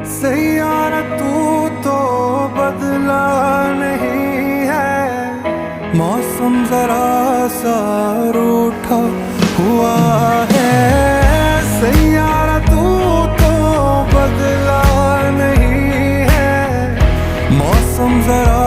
सैयारा तू तो बदला नहीं है, मौसम जरा सा रूठा हुआ है। सैयारा तू तो बदला नहीं है, मौसम जरा